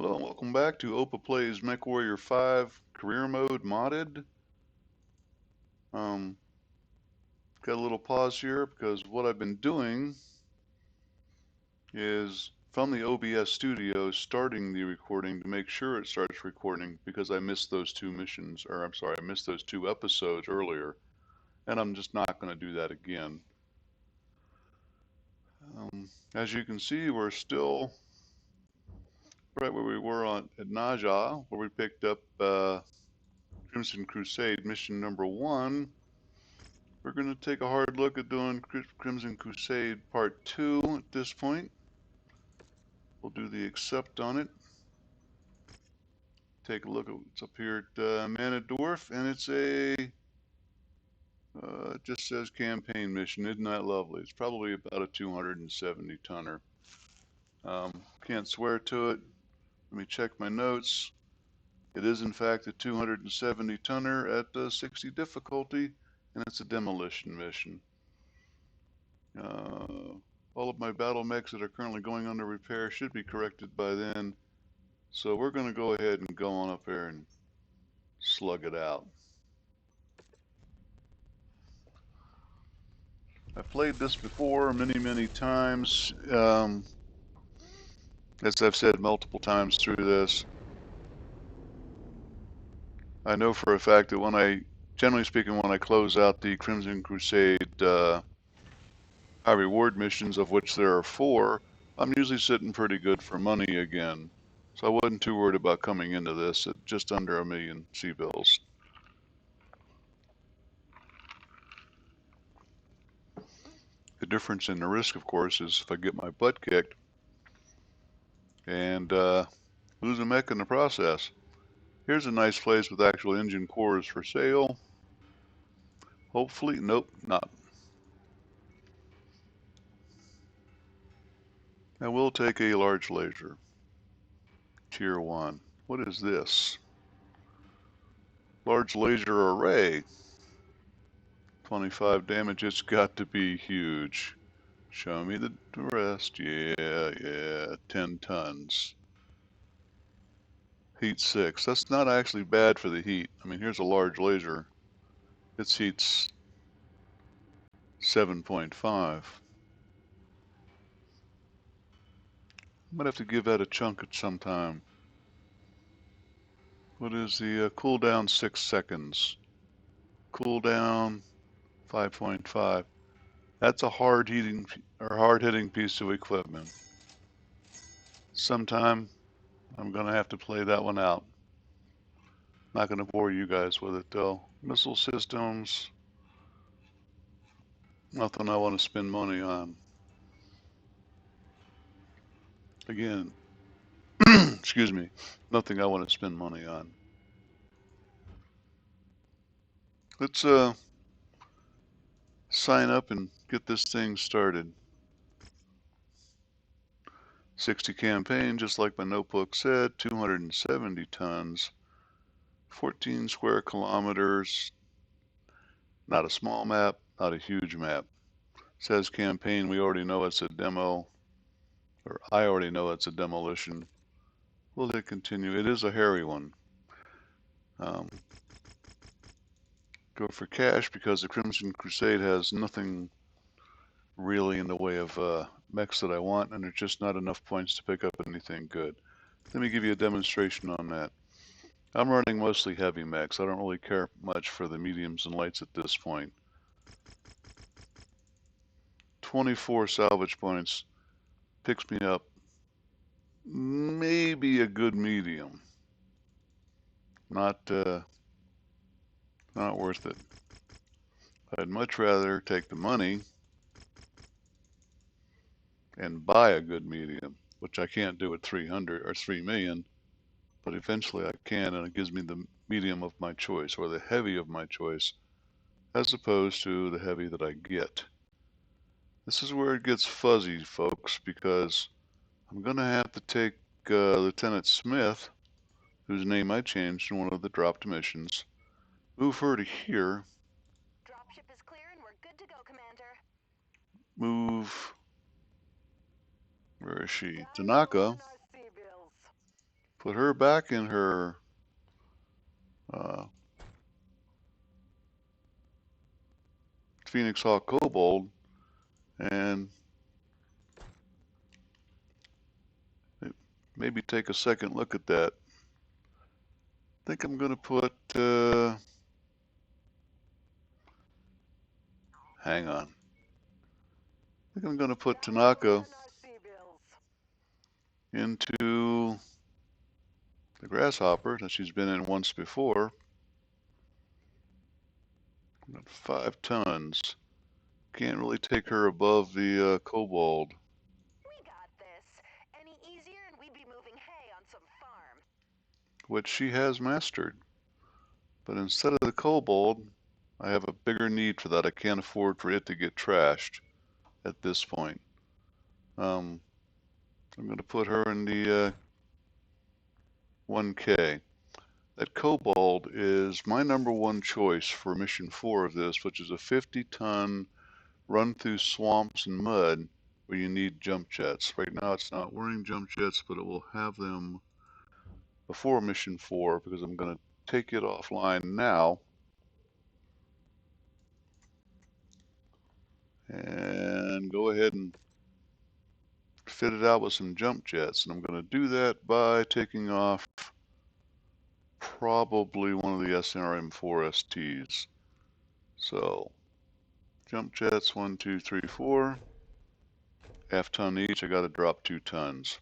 Hello and welcome back to Opa Plays MechWarrior 5 Career Mode Modded. Um, got a little pause here because what I've been doing is from the OBS studio starting the recording to make sure it starts recording because I missed those two missions, or I'm sorry, I missed those two episodes earlier, and I'm just not going to do that again. As you can see, we're still right where we were at Naja, where we picked up Crimson Crusade mission number 1. We're going to take a hard look at doing Crimson Crusade Part 2 at this point. We'll do the accept on it. Take a look at what's up here at Manadorf, and it's it just says campaign mission. Isn't that lovely? It's probably about a 270 tonner. Can't swear to it. Let me check my notes. It is in fact a 270 tonner at 60 difficulty, and it's a demolition mission. All of my battle mechs that are currently going under repair should be corrected by then. So we're going to go ahead and go on up there and slug it out. I've played this before many times. As I've said multiple times through this, I know for a fact that generally speaking, when I close out the Crimson Crusade high reward missions, of which there are 4, I'm usually sitting pretty good for money again. So I wasn't too worried about coming into this at just under 1 million C-bills. The difference in the risk, of course, is if I get my butt kicked and lose a mech in the process. Here's a nice place with actual engine cores for sale. Hopefully, nope, not. I will take a large laser. Tier 1. What is this? Large laser array. 25 damage. It's got to be huge. Show me the rest. Yeah. 10 tons. Heat 6. That's not actually bad for the heat. I mean, here's a large laser. Its heat's 7.5. I might have to give that a chunk at some time. What is the cooldown? 6 seconds. Cooldown 5.5. That's a hard-hitting piece of equipment. Sometime I'm gonna have to play that one out. Not gonna bore you guys with it though. Missile systems, nothing I want to spend money on. Again, excuse me, nothing I want to spend money on. Let's sign up and get this thing started. 60 campaign, just like my notebook said, 270 tons, 14 square kilometers. Not a small map, not a huge map. Says campaign, we already know it's a demo, or I already know it's a demolition. Will it continue? It is a hairy one. Go for cash because the Crimson Crusade has nothing really in the way of mechs that I want, and there's just not enough points to pick up anything good. Let me give you a demonstration on that. I'm running mostly heavy mechs. I don't really care much for the mediums and lights at this point. 24 salvage points picks me up maybe a good medium. Not worth it. I'd much rather take the money and buy a good medium, which I can't do at 300 or 3 million, but eventually I can, and it gives me the medium of my choice or the heavy of my choice as opposed to the heavy that I get. This is where it gets fuzzy, folks, because I'm going to have to take Lieutenant Smith, whose name I changed in one of the dropped missions, move her to here. Dropship is clear and we're good to go, Commander. Move. Where is she? Tanaka. Put her back in her Phoenix Hawk Kobold, and maybe take a second look at that. I think I'm going to put, hang on. I think I'm going to put Tanaka into the Grasshopper that she's been in once before. 5 tons. Can't really take her above the Kobold. We got this. Any easier and we'd be moving hay on some farm. Which she has mastered. But instead of the Kobold, I have a bigger need for that. I can't afford for it to get trashed at this point. I'm going to put her in the 1K. That Kobold is my #1 choice for Mission 4 of this, which is a 50-ton run through swamps and mud where you need jump jets. Right now it's not wearing jump jets, but it will have them before Mission 4 because I'm going to take it offline now and go ahead and fit it out with some jump jets. And I'm going to do that by taking off probably one of the SNRM4 STs. So jump jets, 1, 2, 3, 4. Half ton each. I got to drop 2 tons.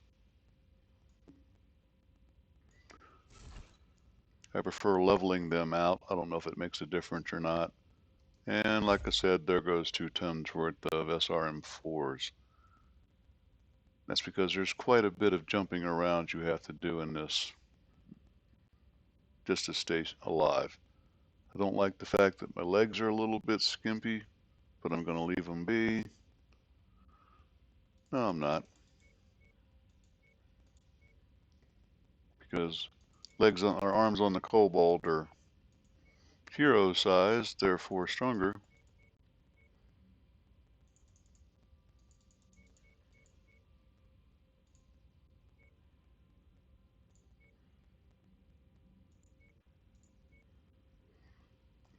I prefer leveling them out. I don't know if it makes a difference or not. And like I said, there goes 2 tons worth of SRM4s. That's because there's quite a bit of jumping around you have to do in this just to stay alive. I don't like the fact that my legs are a little bit skimpy, but I'm going to leave them be. No, I'm not. Because legs on, or arms on the Kobold are hero size, therefore stronger.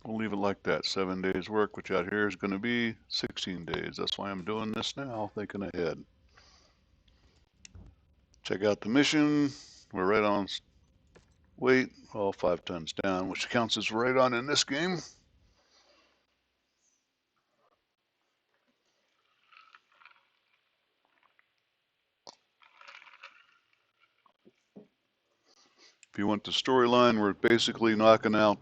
We'll leave it like that. 7 days work, which out here is going to be 16 days. That's why I'm doing this now, thinking ahead. Check out the mission. We're right on weight, all 5 tons down, which counts as right on in this game. If you want the storyline, we're basically knocking out.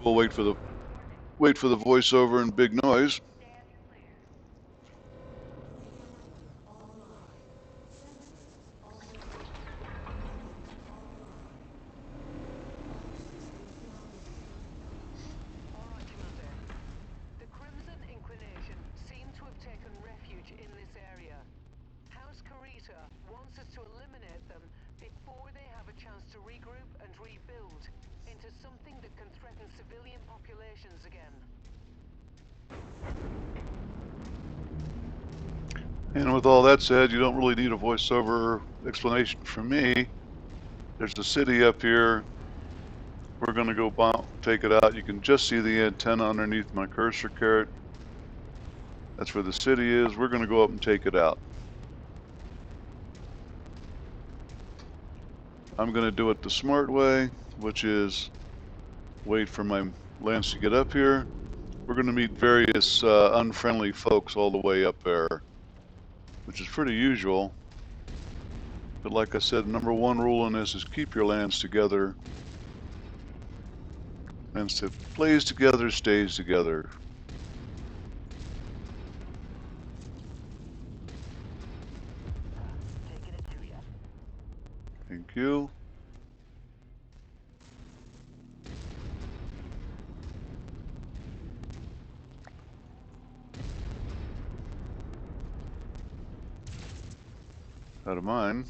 We'll wait for the voiceover and big noise. The Crimson Inclination seem to have taken refuge in this area. House Karita wants us to eliminate them before they have a chance to regroup and rebuild into something that can threaten civilian populations again. And with all that said, you don't really need a voiceover explanation from me. There's a city up here. We're going to go take it out. You can just see the antenna underneath my cursor carrot. That's where the city is. We're going to go up and take it out. I'm going to do it the smart way, which is wait for my lance to get up here. We're going to meet various unfriendly folks all the way up there, which is pretty usual. But like I said, #1 rule in this is keep your lance together. Lance that plays together stays together. Thank you. Out of mine.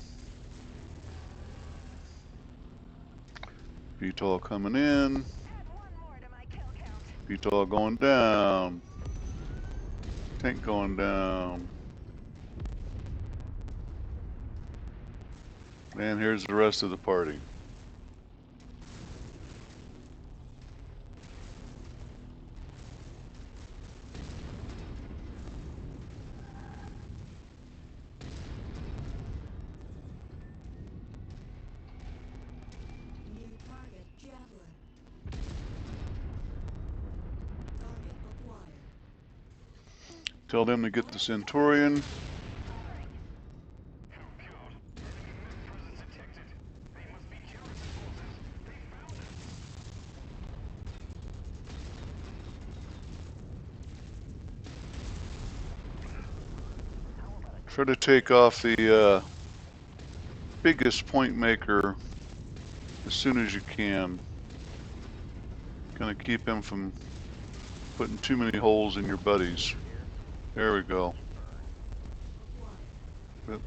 VTOL coming in. VTOL going down. Tank going down. And here's the rest of the party. New target javelin. Target acquired. Tell them to get the Centurion. Try to take off the biggest point maker as soon as you can. Gonna keep him from putting too many holes in your buddies. There we go. Yep.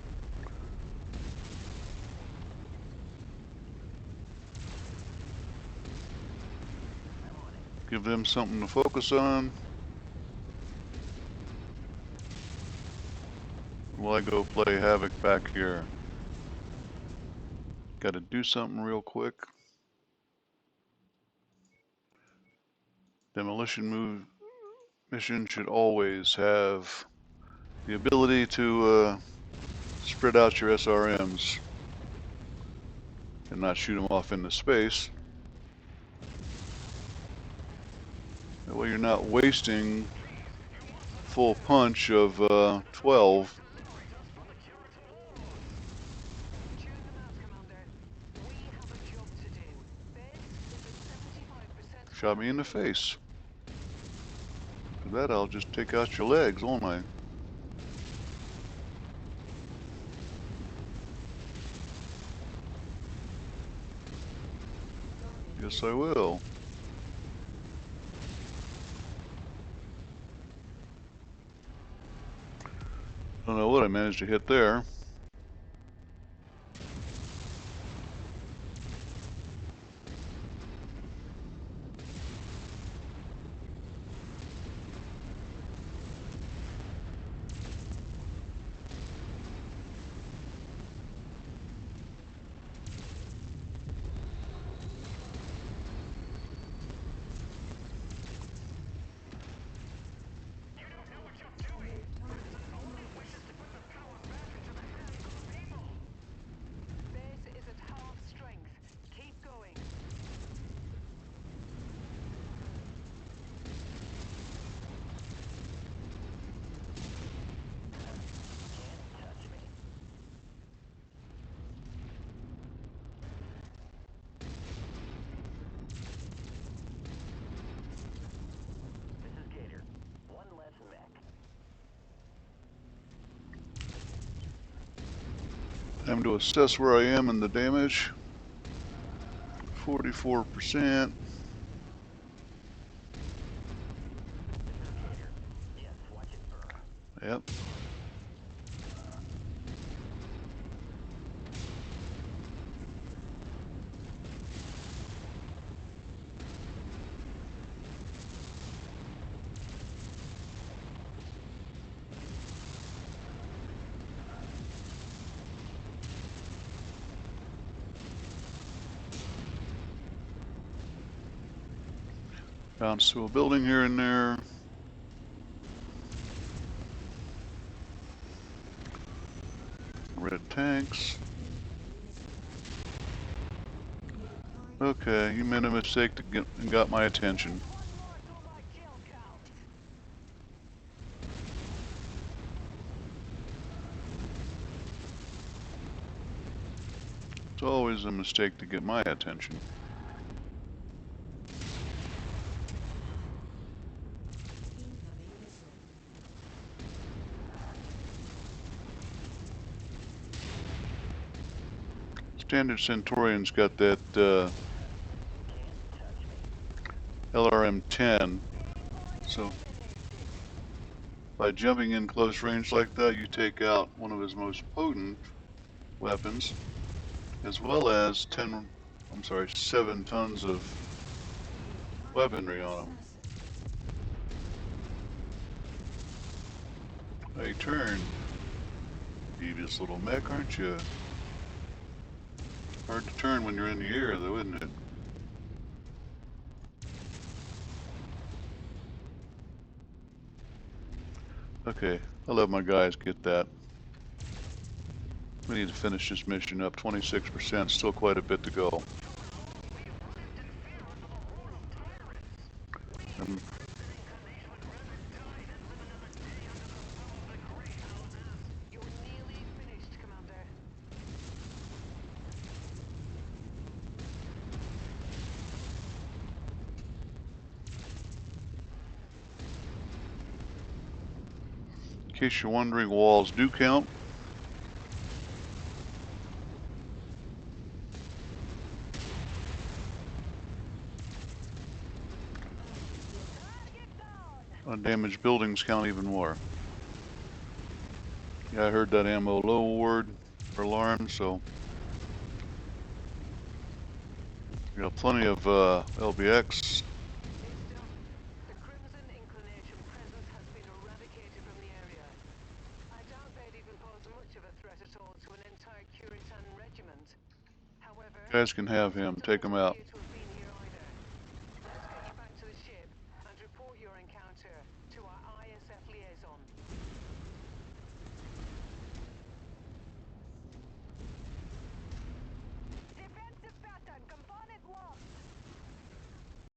Give them something to focus on. While I go play Havoc back here. Gotta do something real quick. Demolition mission should always have the ability to spread out your SRMs and not shoot them off into space. That way you're not wasting full punch of 12. Tune them out, Commander. We have a job to do. This is a 75% Shot me in the face. For that I'll just take out your legs, won't I? Yes, I will. Don't know what I managed to hit there. Base is at half strength. Keep going. This is Gator. One less mech. Time to assess where I am in the damage. 44%. Yes, watch it burn. Yep. Bounce to a building here and there. Red tanks. Okay, you made a mistake to get and got my attention. One more to my kill count. It's always a mistake to get my attention. Incoming missile. Standard Centurion's got that LRM-10, so by jumping in close range like that, you take out one of his most potent weapons, as well as 7 tons of weaponry on him. Hey, turn. Devious little mech, aren't you? Hard to turn when you're in the air, though, isn't it? Okay, I'll let my guys get that. We need to finish this mission up. 26%, still quite a bit to go. And You're nearly finished, Commander. in case you're wondering, walls do count. Undamaged buildings count even more. Yeah, I heard that ammo low word or alarm, so we got plenty of LBX. It's done. The Crimson Inclination presence has been eradicated from the area. I doubt they'd even pose much of a threat at all to an entire Curitan regiment. However, You guys can have him. Take him out. appear to have